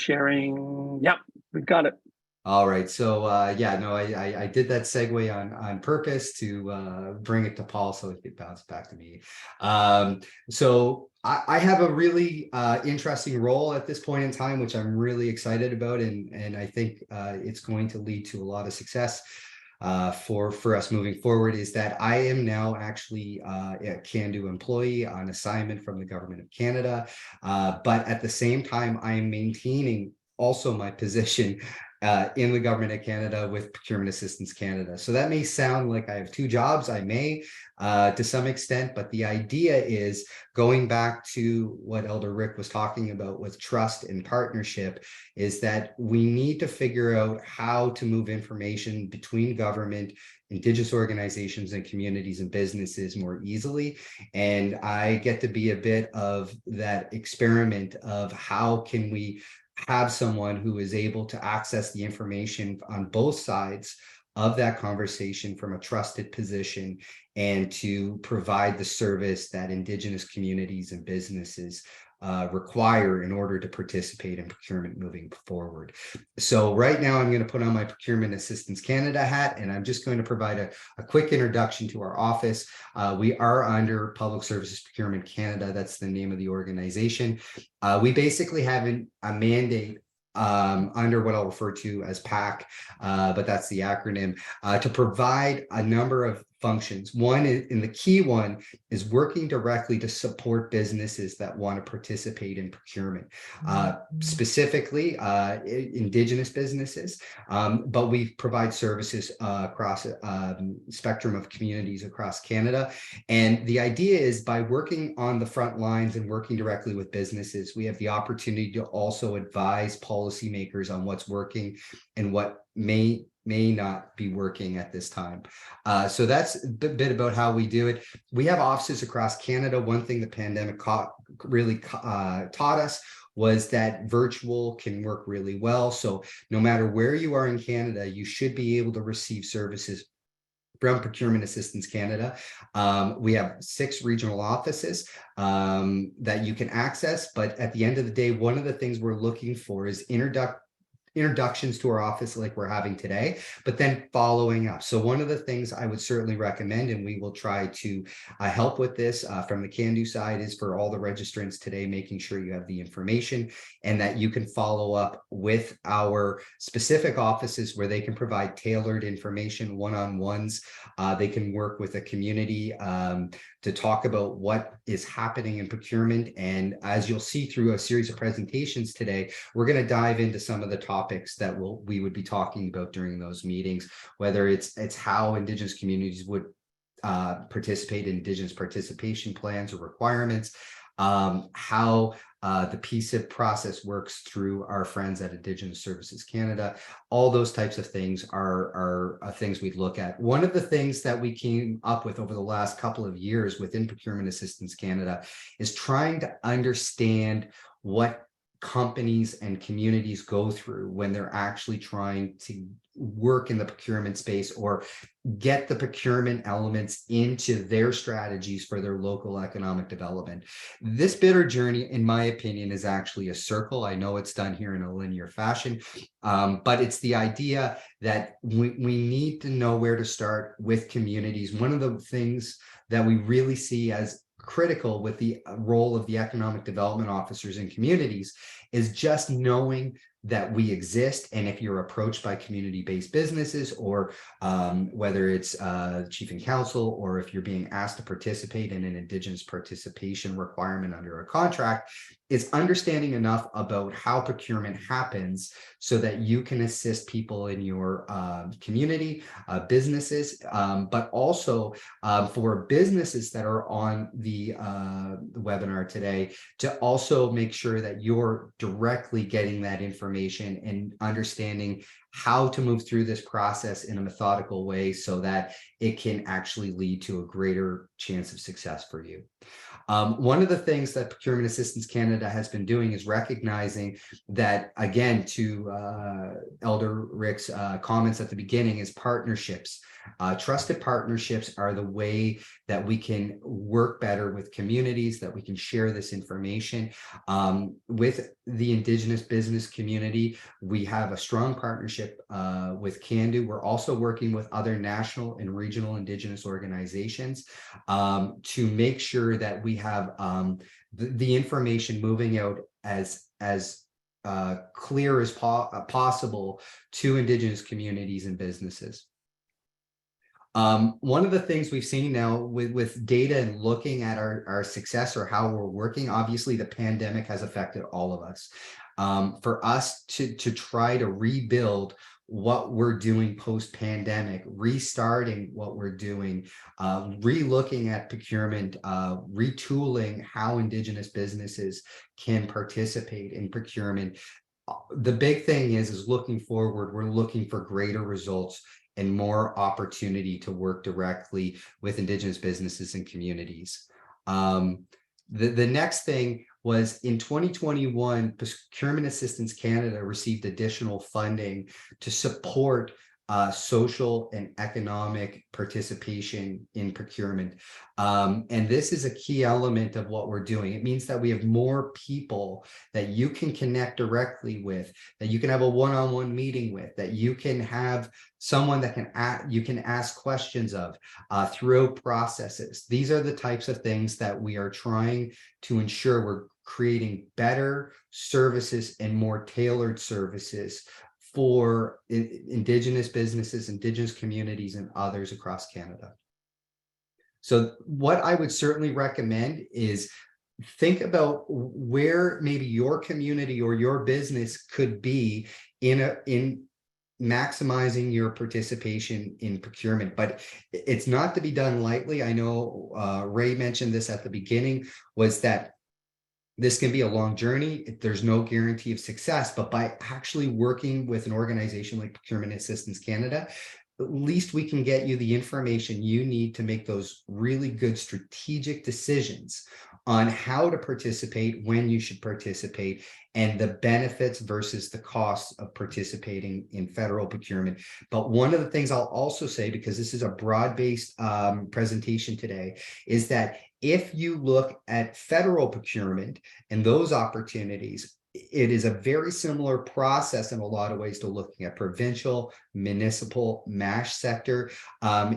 sharing. Yeah, we've got it. All right. So yeah, no, I did that segue on purpose to bring it to Paul so he could bounce back to me. So I have a really interesting role at this point in time, which I'm really excited about, and I think it's going to lead to a lot of success for us moving forward. Is that I am now actually a Cando employee on assignment from the Government of Canada, but at the same time, I am maintaining also my position in the Government of Canada with Procurement Assistance Canada. So that may sound like I have two jobs. I may to some extent, but the idea is going back to what Elder Rick was talking about with trust and partnership, is that we need to figure out how to move information between government, Indigenous organizations and communities and businesses more easily. And I get to be a bit of that experiment of how can we have someone who is able to access the information on both sides of that conversation from a trusted position, and to provide the service that Indigenous communities and businesses require in order to participate in procurement moving forward. So right now I'm going to put on my Procurement Assistance Canada hat, and I'm just going to provide a quick introduction to our office. We are under Public Services Procurement Canada. That's the name of the organization. We basically have a mandate under what I'll refer to as PAC, but that's the acronym, to provide a number of functions. One is, and the key one is working directly to support businesses that want to participate in procurement, specifically Indigenous businesses, but we provide services across a spectrum of communities across Canada. And the idea is, by working on the front lines and working directly with businesses, we have the opportunity to also advise policymakers on what's working and what may not be working at this time. So that's a bit about how we do it. We have offices across Canada. One thing the pandemic really taught us was that virtual can work really well. So no matter where you are in Canada, you should be able to receive services from Procurement Assistance Canada. We have 6 regional offices that you can access, but at the end of the day, one of the things we're looking for is introductions to our office like we're having today, but then following up. So one of the things I would certainly recommend, and we will try to help with this from the Cando side, is for all the registrants today, making sure you have the information and that you can follow up with our specific offices where they can provide tailored information, one-on-ones. They can work with a community to talk about what is happening in procurement. And as you'll see through a series of presentations today, we're going to dive into some of the topics that we would be talking about during those meetings, whether it's how Indigenous communities would participate in Indigenous participation plans or requirements, how the PSIB process works through our friends at Indigenous Services Canada. All those types of things are things we'd look at. One of the things that we came up with over the last couple of years within Procurement Assistance Canada is trying to understand what companies and communities go through when they're actually trying to work in the procurement space or get the procurement elements into their strategies for their local economic development. This bitter journey, in my opinion, is actually a circle. I know it's done here in a linear fashion, but it's the idea that we need to know where to start with communities. One of the things that we really see as critical with the role of the economic development officers in communities is just knowing that we exist. And if you're approached by community-based businesses, or whether it's chief and council, or if you're being asked to participate in an Indigenous participation requirement under a contract, is understanding enough about how procurement happens so that you can assist people in your community, businesses, but also for businesses that are on the webinar today, to also make sure that you're directly getting that information and understanding how to move through this process in a methodical way so that it can actually lead to a greater chance of success for you. One of the things that Procurement Assistance Canada has been doing is recognizing that, again, to Elder Rick's comments at the beginning, is partnerships. Trusted partnerships are the way that we can work better with communities, that we can share this information. With the Indigenous business community, we have a strong partnership with Cando. We're also working with other national and regional Indigenous organizations to make sure that we have the information moving out as clear as possible to Indigenous communities and businesses. One of the things we've seen now with data and looking at our success or how we're working, obviously the pandemic has affected all of us. For us to try to rebuild what we're doing post-pandemic, restarting what we're doing, re-looking at procurement, retooling how Indigenous businesses can participate in procurement. The big thing is looking forward, we're looking for greater results and more opportunity to work directly with Indigenous businesses and communities. The next thing was in 2021, Procurement Assistance Canada received additional funding to support social and economic participation in procurement. And this is a key element of what we're doing. It means that we have more people that you can connect directly with, that you can have a one-on-one meeting with, that you can have someone that you can ask questions of throughout processes. These are the types of things that we are trying to ensure we're creating better services and more tailored services for Indigenous businesses, Indigenous communities, and others across Canada. So what I would certainly recommend is think about where maybe your community or your business could be in maximizing your participation in procurement, but it's not to be done lightly. I know Ray mentioned this at the beginning, was that this can be a long journey. There's no guarantee of success, but by actually working with an organization like Procurement Assistance Canada, at least we can get you the information you need to make those really good strategic decisions on how to participate, when you should participate, and the benefits versus the costs of participating in federal procurement. But one of the things I'll also say, because this is a broad-based presentation today, is that if you look at federal procurement and those opportunities, it is a very similar process in a lot of ways to looking at provincial, municipal, MASH sector,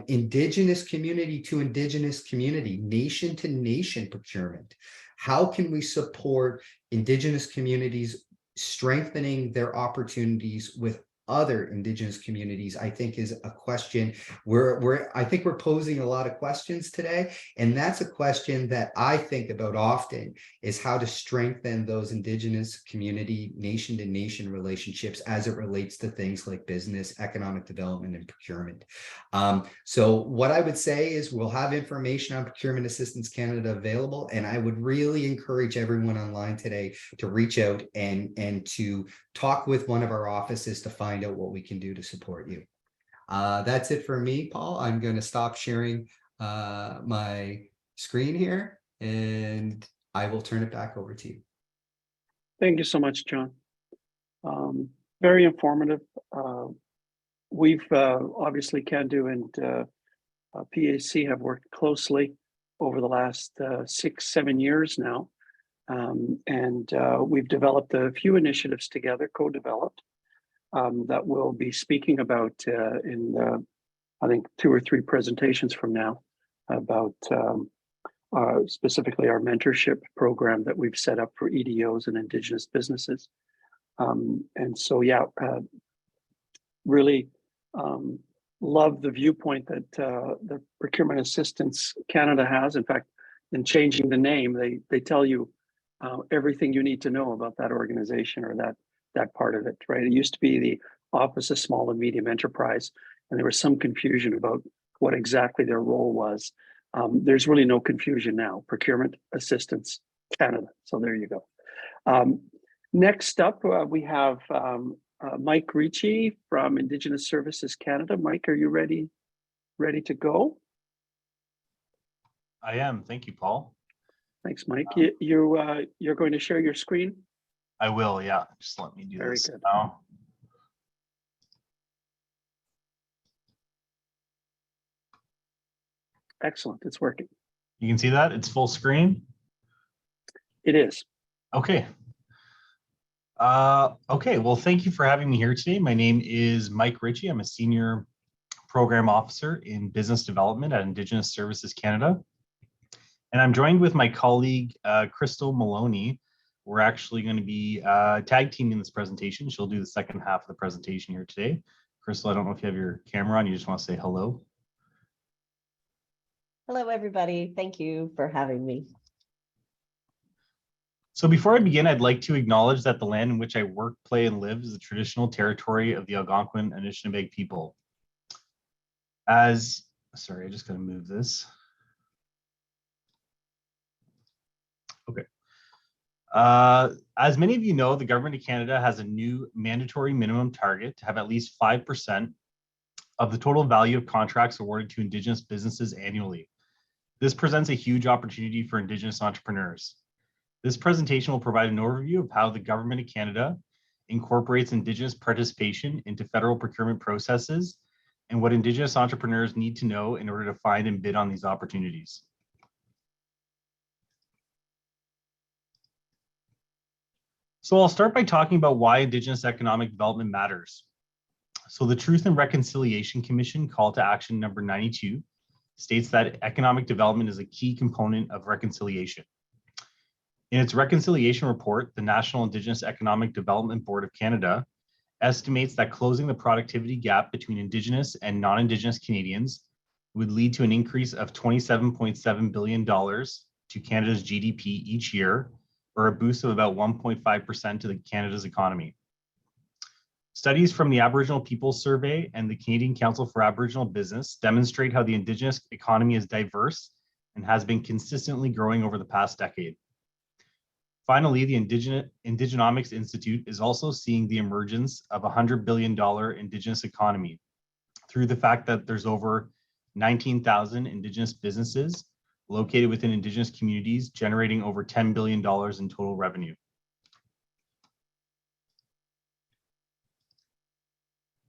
Indigenous community to Indigenous community, nation to nation procurement. How can we support Indigenous communities strengthening their opportunities with other Indigenous communities? I think is a question I think we're posing a lot of questions today, and that's a question that I think about often, is how to strengthen those Indigenous community nation to nation relationships as it relates to things like business, economic development, and procurement. So what I would say is we'll have information on Procurement Assistance Canada available, and I would really encourage everyone online today to reach out and to talk with one of our offices to find out what we can do to support you. That's it for me, Paul. I'm going to stop sharing my screen here, and I will turn it back over to you. Thank you so much, John. Very informative. We've obviously Cando and PAC have worked closely over the last 6-7 years now. And we've developed a few initiatives together, co-developed, that we'll be speaking about in, I think, 2 or 3 presentations from now, about specifically our mentorship program that we've set up for EDOs and Indigenous businesses. And so, yeah, really love the viewpoint that the Procurement Assistance Canada has. In fact, in changing the name, they tell you everything you need to know about that organization or that part of it, right? It used to be the Office of Small and Medium Enterprise, and there was some confusion about what exactly their role was. There's really no confusion now. Procurement Assistance Canada. So there you go. Next up, we have Mike Ricci from Indigenous Services Canada. Mike, are you ready to go? I am. Thank you, Paul. Thanks, Mike. You're going to share your screen? I will, yeah. Just let me do Very this good. now. Good. Excellent. It's working. You can see that? It's full screen? It is. Okay. Okay, well, thank you for having me here today. My name is Mike Ricci. I'm a Senior Program Officer in Business Development at Indigenous Services Canada. And I'm joined with my colleague, Krystal Maloney. We're actually going to be tag teaming this presentation. She'll do the second half of the presentation here today. Krystal, I don't know if you have your camera on. You just want to say hello. Hello, everybody. Thank you for having me. So before I begin, I'd like to acknowledge that the land in which I work, play, and live is the traditional territory of the Algonquin and Anishinaabe people. Sorry, I just got to move this. Okay. As many of you know, the Government of Canada has a new mandatory minimum target to have at least 5% of the total value of contracts awarded to Indigenous businesses annually. This presents a huge opportunity for Indigenous entrepreneurs. This presentation will provide an overview of how the Government of Canada incorporates Indigenous participation into federal procurement processes and what Indigenous entrepreneurs need to know in order to find and bid on these opportunities. So I'll start by talking about why Indigenous economic development matters. So the Truth and Reconciliation Commission Call to Action number 92 states that economic development is a key component of reconciliation. In its reconciliation report, the National Indigenous Economic Development Board of Canada estimates that closing the productivity gap between Indigenous and non-Indigenous Canadians would lead to an increase of $27.7 billion to Canada's GDP each year, or a boost of about 1.5% to Canada's economy. Studies from the Aboriginal Peoples Survey and the Canadian Council for Aboriginal Business demonstrate how the Indigenous economy is diverse and has been consistently growing over the past decade. Finally, the Indigenomics Institute is also seeing the emergence of a $100 billion Indigenous economy through the fact that there's over 19,000 Indigenous businesses located within Indigenous communities, generating over $10 billion in total revenue.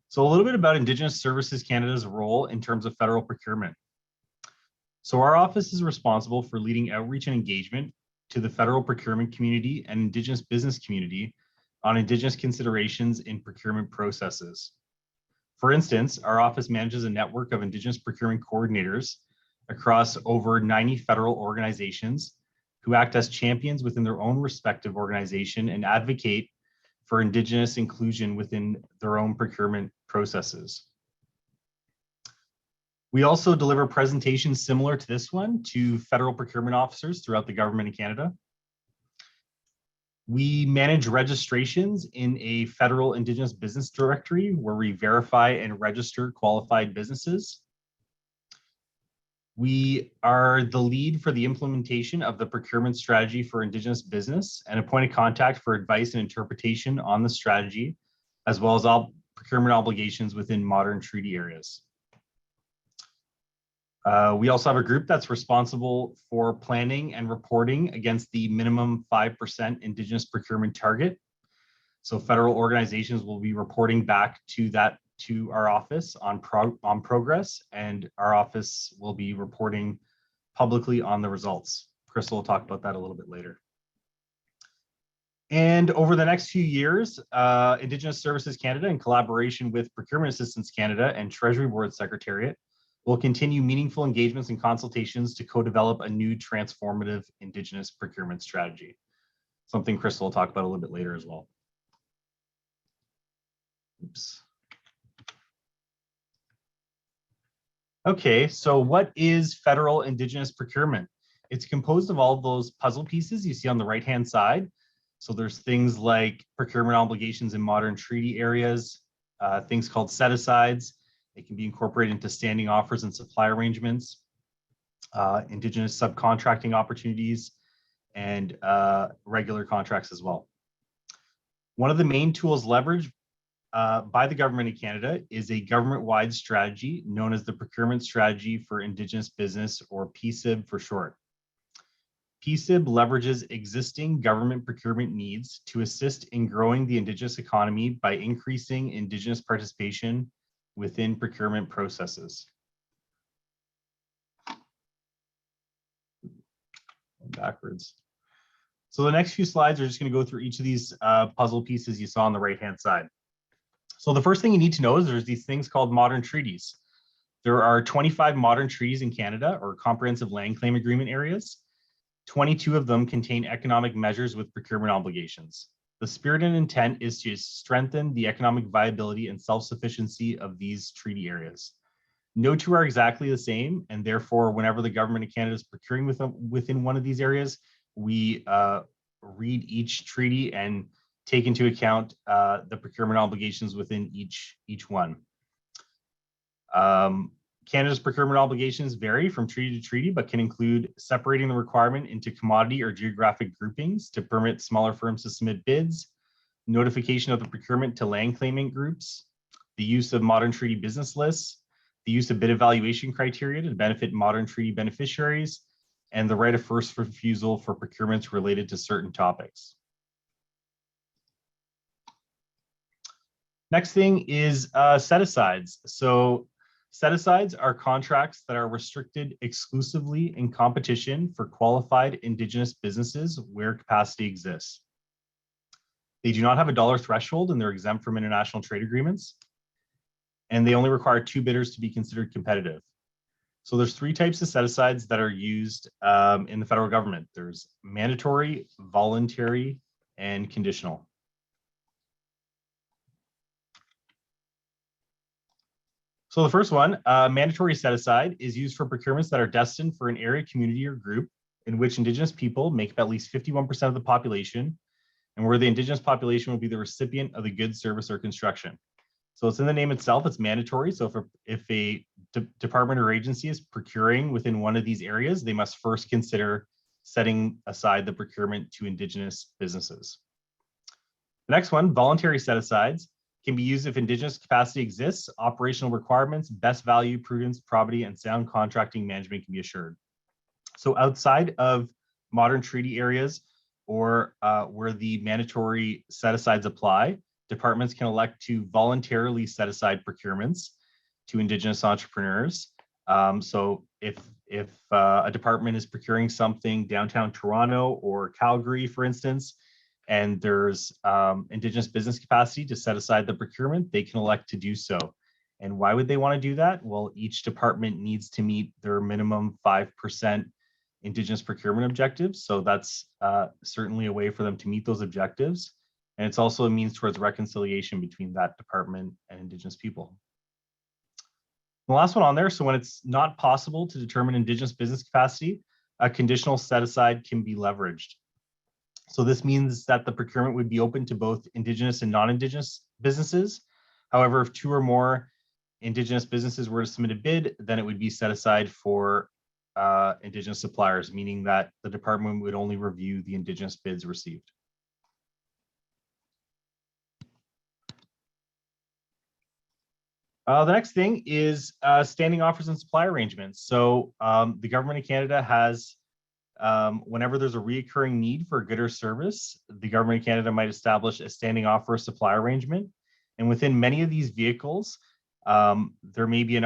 So a little bit about Indigenous Services Canada's role in terms of federal procurement. So our office is responsible for leading outreach and engagement to the federal procurement community and Indigenous business community on Indigenous considerations in procurement processes. For instance, our office manages a network of Indigenous procurement coordinators across over 90 federal organizations who act as champions within their own respective organization and advocate for Indigenous inclusion within their own procurement processes. We also deliver presentations similar to this one to federal procurement officers throughout the Government of Canada. We manage registrations in a federal Indigenous business directory where we verify and register qualified businesses. We are the lead for the implementation of the procurement strategy for Indigenous business and a point of contact for advice and interpretation on the strategy, as well as all procurement obligations within modern treaty areas. We also have a group that's responsible for planning and reporting against the minimum 5% Indigenous procurement target. So federal organizations will be reporting back to our office on progress, and our office will be reporting publicly on the results. Krystal will talk about that a little bit later. And over the next few years, Indigenous Services Canada, in collaboration with Procurement Assistance Canada and Treasury Board Secretariat, will continue meaningful engagements and consultations to co-develop a new transformative Indigenous procurement strategy. Something Krystal will talk about a little bit later as well. Oops. Okay, so what is federal Indigenous procurement? It's composed of all of those puzzle pieces you see on the right-hand side. So there's things like procurement obligations in modern treaty areas, things called set-asides. It can be incorporated into standing offers and supply arrangements, Indigenous subcontracting opportunities, and regular contracts as well. One of the main tools leveraged by the Government of Canada is a government-wide strategy known as the Procurement Strategy for Indigenous Business, or PSIB for short. PSIB leverages existing government procurement needs to assist in growing the Indigenous economy by increasing Indigenous participation within procurement processes. backwards. So the next few slides are just going to go through each of these puzzle pieces you saw on the right-hand side. So the first thing you need to know is there's these things called modern treaties. There are 25 modern treaties in Canada, or comprehensive land claim agreement areas. 22 of them contain economic measures with procurement obligations. The spirit and intent is to strengthen the economic viability and self-sufficiency of these treaty areas. No two are exactly the same, and therefore, whenever the government of Canada is procuring within one of these areas, we read each treaty and take into account the procurement obligations within each one. Canada's procurement obligations vary from treaty to treaty, but can include separating the requirement into commodity or geographic groupings to permit smaller firms to submit bids, notification of the procurement to land claiming groups, the use of modern treaty business lists, the use of bid evaluation criteria to benefit modern treaty beneficiaries, and the right of first refusal for procurements related to certain topics. Next thing is set-asides. So set-asides are contracts that are restricted exclusively in competition for qualified Indigenous businesses where capacity exists. They do not have a dollar threshold and they're exempt from international trade agreements. And they only require 2 bidders to be considered competitive. So there's 3 types of set-asides that are used in the federal government. There's mandatory, voluntary, and conditional. So the first one, mandatory set-aside, is used for procurements that are destined for an area, community, or group in which Indigenous people make up at least 51% of the population, and where the Indigenous population will be the recipient of the goods, service, or construction. So it's in the name itself, it's mandatory. So if a department or agency is procuring within one of these areas, they must first consider setting aside the procurement to Indigenous businesses. The next one, voluntary set-asides, can be used if Indigenous capacity exists, operational requirements, best value, prudence, probity, and sound contracting management can be assured. So outside of modern treaty areas or where the mandatory set-asides apply, departments can elect to voluntarily set aside procurements to Indigenous entrepreneurs. So if a department is procuring something downtown Toronto or Calgary, for instance, and there's Indigenous business capacity to set aside the procurement, they can elect to do so. And why would they want to do that? Well, each department needs to meet their minimum 5% Indigenous procurement objectives. So that's certainly a way for them to meet those objectives. And it's also a means towards reconciliation between that department and Indigenous people. The last one on there, so when it's not possible to determine Indigenous business capacity, a conditional set-aside can be leveraged. So this means that the procurement would be open to both Indigenous and non-Indigenous businesses. However, if 2 or more Indigenous businesses were to submit a bid, then it would be set aside for Indigenous suppliers, meaning that the department would only review the Indigenous bids received. The next thing is standing offers and supply arrangements. So the government of Canada has, whenever there's a reoccurring need for a good or service, the government of Canada might establish a standing offer or supply arrangement. And within many of these vehicles, there may be an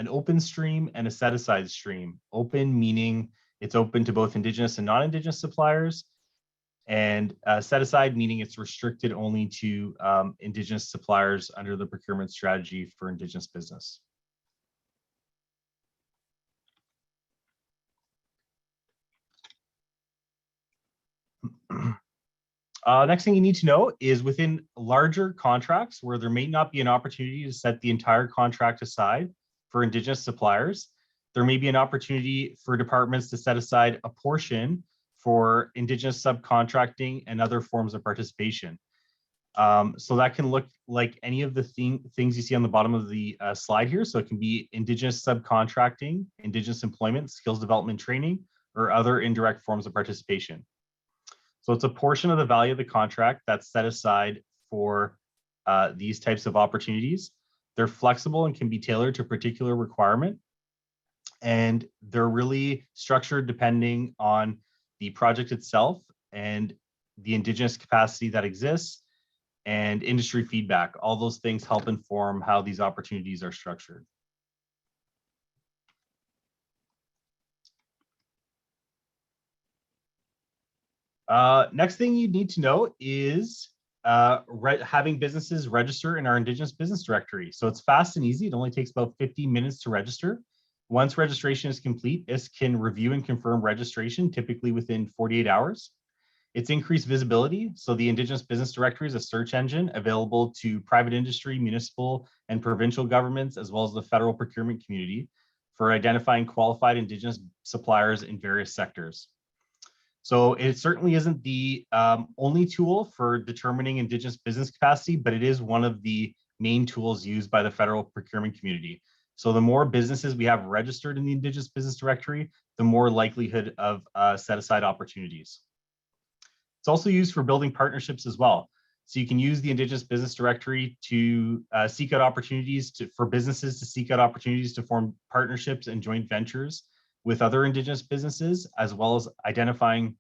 open stream and a set-aside stream. Open meaning it's open to both Indigenous and non-Indigenous suppliers, and set-aside meaning it's restricted only to Indigenous suppliers under the procurement strategy for Indigenous business. Next thing you need to know is within larger contracts where there may not be an opportunity to set the entire contract aside for Indigenous suppliers, there may be an opportunity for departments to set aside a portion for Indigenous subcontracting and other forms of participation. So that can look like any of the things you see on the bottom of the slide here. So it can be Indigenous subcontracting, Indigenous employment, skills development training, or other indirect forms of participation. So it's a portion of the value of the contract that's set aside for these types of opportunities. They're flexible and can be tailored to a particular requirement. And they're really structured depending on the project itself and the Indigenous capacity that exists and industry feedback. All those things help inform how these opportunities are structured. Next thing you need to know is having businesses register in our Indigenous Business Directory. So it's fast and easy. It only takes about 15 minutes to register. Once registration is complete, ISC can review and confirm registration, typically within 48 hours. It's increased visibility. So the Indigenous Business Directory is a search engine available to private industry, municipal, and provincial governments, as well as the federal procurement community for identifying qualified Indigenous suppliers in various sectors. So it certainly isn't the only tool for determining Indigenous business capacity, but it is one of the main tools used by the federal procurement community. So the more businesses we have registered in the Indigenous Business Directory, the more likelihood of set aside opportunities. It's also used for building partnerships as well. So you can use the Indigenous Business Directory to seek out opportunities for businesses to seek out opportunities to form partnerships and joint ventures with other Indigenous businesses, as well as identifying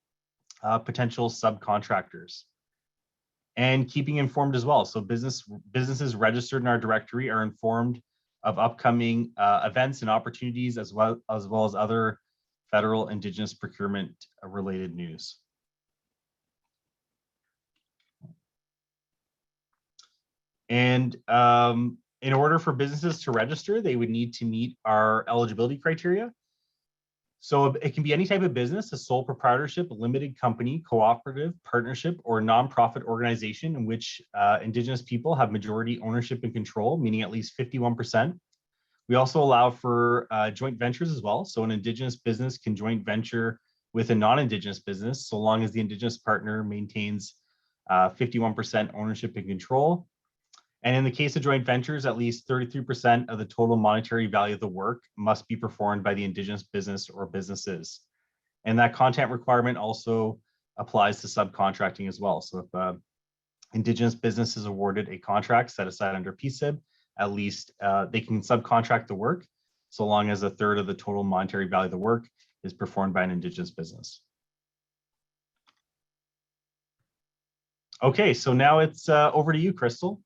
potential subcontractors and keeping informed as well. So businesses registered in our directory are informed of upcoming events and opportunities, as well as other federal Indigenous procurement related news. And in order for businesses to register, they would need to meet our eligibility criteria. So it can be any type of business, a sole proprietorship, a limited company, cooperative, partnership, or nonprofit organization in which Indigenous people have majority ownership and control, meaning at least 51%. We also allow for joint ventures as well. So an Indigenous business can joint venture with a non-Indigenous business, so long as the Indigenous partner maintains 51% ownership and control. And in the case of joint ventures, at least 33% of the total monetary value of the work must be performed by the Indigenous business or businesses. And that content requirement also applies to subcontracting as well. So if Indigenous business is awarded a contract set aside under PSIB, at least they can subcontract the work, so long as a third of the total monetary value of the work is performed by an Indigenous business. Okay, so now it's over to you, Krystal.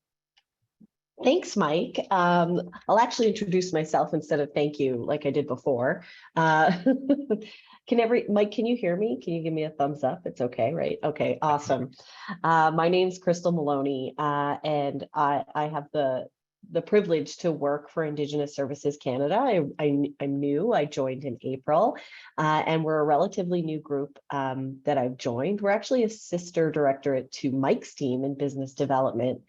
Thanks, Mike. I'll actually introduce myself instead of thank you, like I did before. Mike, can you hear me? Can you give me a thumbs up? It's okay, right? Okay, awesome. My name's Krystal Maloney, and I have the privilege to work for Indigenous Services Canada. I'm new. I joined in April, and we're a relatively new group that I've joined. We're actually a sister directorate to Mike's team in business development.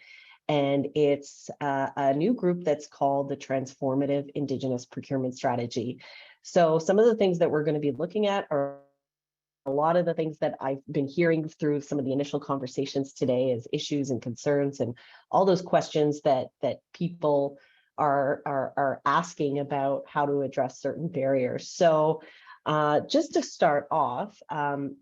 And it's a new group that's called the Transformative Indigenous Procurement Strategy. So some of the things that we're going to be looking at are a lot of the things that I've been hearing through some of the initial conversations today as issues and concerns and all those questions that people are asking about how to address certain barriers. So just to start off,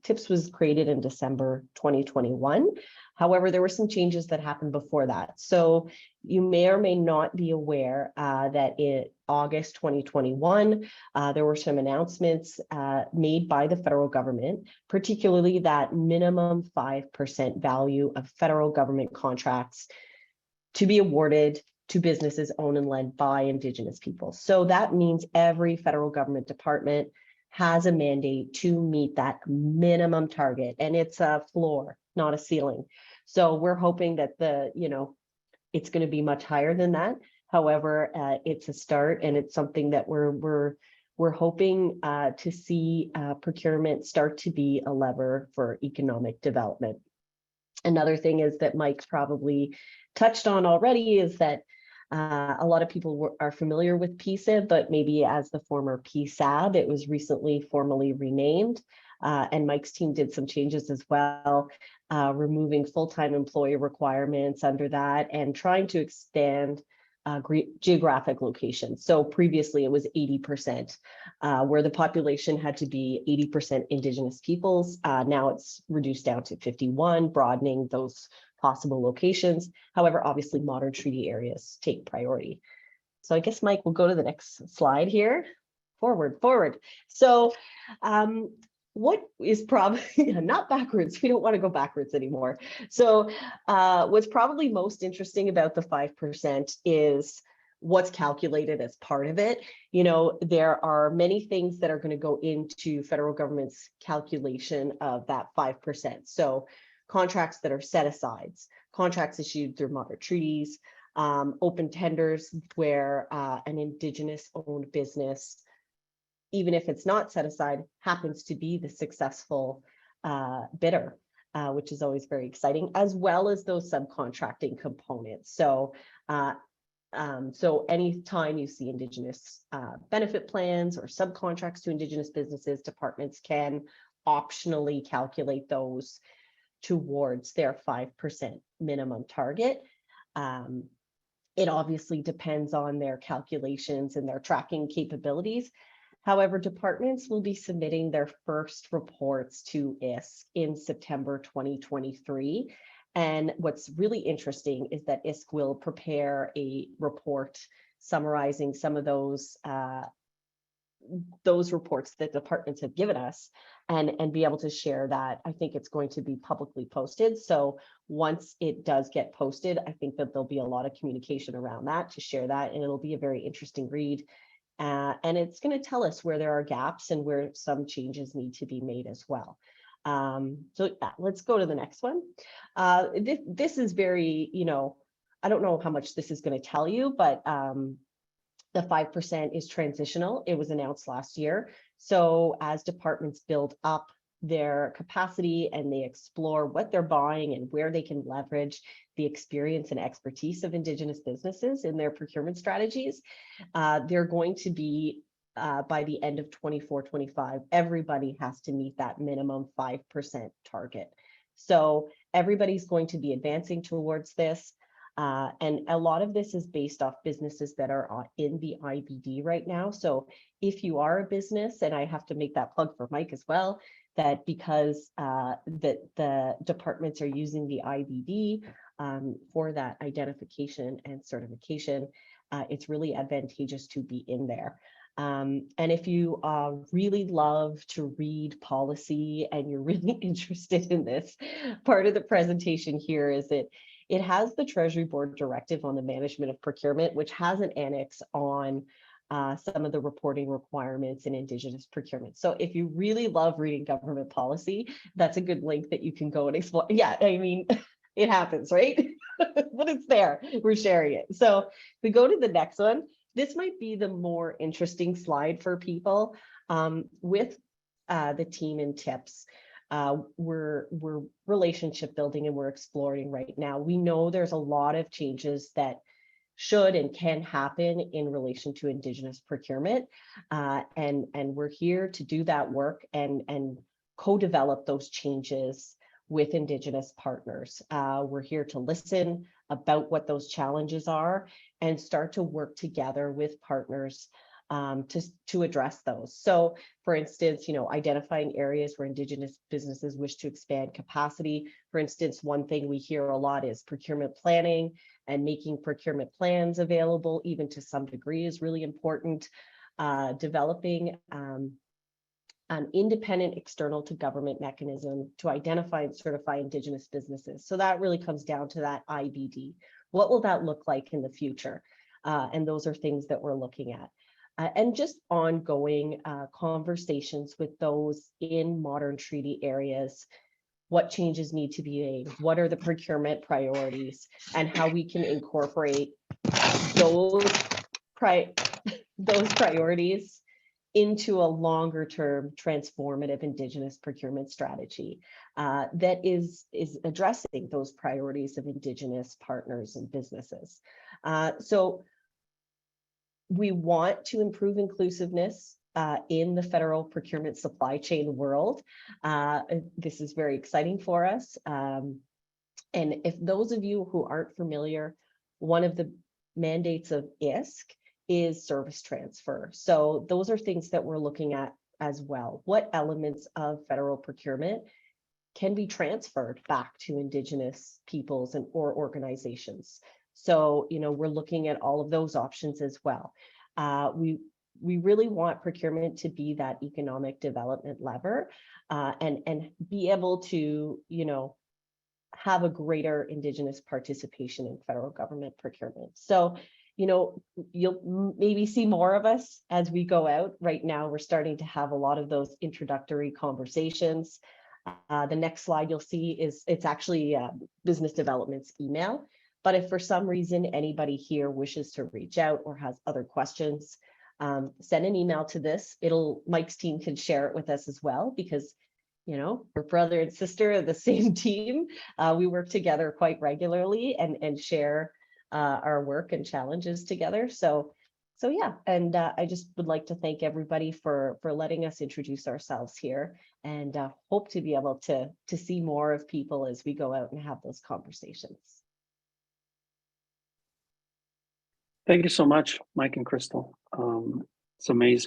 TIPS was created in December 2021. However, there were some changes that happened before that. So you may or may not be aware that in August 2021, there were some announcements made by the federal government, particularly that minimum 5% value of federal government contracts to be awarded to businesses owned and led by Indigenous people. So that means every federal government department has a mandate to meet that minimum target, and it's a floor, not a ceiling. So we're hoping that it's going to be much higher than that. However, it's a start, and it's something that we're hoping to see procurement start to be a lever for economic development. Another thing is that Mike's probably touched on already is that a lot of people are familiar with PSIB, but maybe as the former PSAB, it was recently formally renamed. And Mike's team did some changes as well, removing full-time employee requirements under that and trying to expand geographic locations. So previously it was 80%, where the population had to be 80% Indigenous peoples. Now it's reduced down to 51, broadening those possible locations. However, obviously modern treaty areas take priority. So I guess, Mike, we'll go to the next slide here. Forward. So what is probably, not backwards, we don't want to go backwards anymore. So what's probably most interesting about the 5% is what's calculated as part of it. You know, there are many things that are going to go into federal government's calculation of that 5%. So contracts that are set asides, contracts issued through moderate treaties, open tenders where an Indigenous owned business, even if it's not set aside, happens to be the successful bidder, which is always very exciting, as well as those subcontracting components. So anytime you see Indigenous benefit plans or subcontracts to Indigenous businesses, departments can optionally calculate those towards their 5% minimum target. It obviously depends on their calculations and their tracking capabilities. However, departments will be submitting their first reports to ISC in September 2023. And what's really interesting is that ISC will prepare a report summarizing some of those reports that departments have given us and be able to share that. I think it's going to be publicly posted. So once it does get posted, I think that there'll be a lot of communication around that to share that, and it'll be a very interesting read. And it's going to tell us where there are gaps and where some changes need to be made as well. Let's go to the next one. This is very, you know, I don't know how much this is going to tell you, but the 5% is transitional. It was announced last year. So as departments build up their capacity and they explore what they're buying and where they can leverage the experience and expertise of Indigenous businesses in their procurement strategies, they're going to be, by the end of 24-25, everybody has to meet that minimum 5% target. So everybody's going to be advancing towards this. And a lot of this is based off businesses that are in the IBD right now. So if you are a business, and I have to make that plug for Mike as well, that because the departments are using the IBD for that identification and certification, it's really advantageous to be in there. And if you really love to read policy and you're really interested in this, part of the presentation here is that it has the Treasury Board Directive on the Management of Procurement, which has an annex on some of the reporting requirements in Indigenous procurement. So if you really love reading government policy, that's a good link that you can go and explore. Yeah, I mean, it happens, right? But it's there, we're sharing it. So if we go to the next one, this might be the more interesting slide for people. With the team and tips, we're relationship building and we're exploring right now. We know there's a lot of changes that should and can happen in relation to Indigenous procurement. And we're here to do that work and co-develop those changes with Indigenous partners. We're here to listen about what those challenges are and start to work together with partners to address those. So for instance, you know, identifying areas where Indigenous businesses wish to expand capacity. For instance, one thing we hear a lot is procurement planning, and making procurement plans available, even to some degree, is really important. Developing an independent external to government mechanism to identify and certify Indigenous businesses. So that really comes down to that IBD. What will that look like in the future? And those are things that we're looking at. And just ongoing conversations with those in modern treaty areas. What changes need to be made? What are the procurement priorities? And how we can incorporate those priorities into a longer term transformative Indigenous procurement strategy that is addressing those priorities of Indigenous partners and businesses. So we want to improve inclusiveness in the federal procurement supply chain world. This is very exciting for us. And if those of you who aren't familiar, one of the mandates of ISC is service transfer. So those are things that we're looking at as well. What elements of federal procurement can be transferred back to Indigenous peoples and or organizations? So, you know, we're looking at all of those options as well. We really want procurement to be that economic development lever and be able to, you know, have a greater Indigenous participation in federal government procurement. So you know, you'll maybe see more of us as we go out. Right now, we're starting to have a lot of those introductory conversations. The next slide you'll see is it's actually business development's email. But if for some reason anybody here wishes to reach out or has other questions, send an email to this. Mike's team can share it with us as well, because, you know, we're brother and sister of the same team. We work together quite regularly and share our work and challenges together. So yeah, and I just would like to thank everybody for letting us introduce ourselves here, and hope to be able to see more of people as we go out and have those conversations. Thank you so much, Mike and Krystal. It's amazing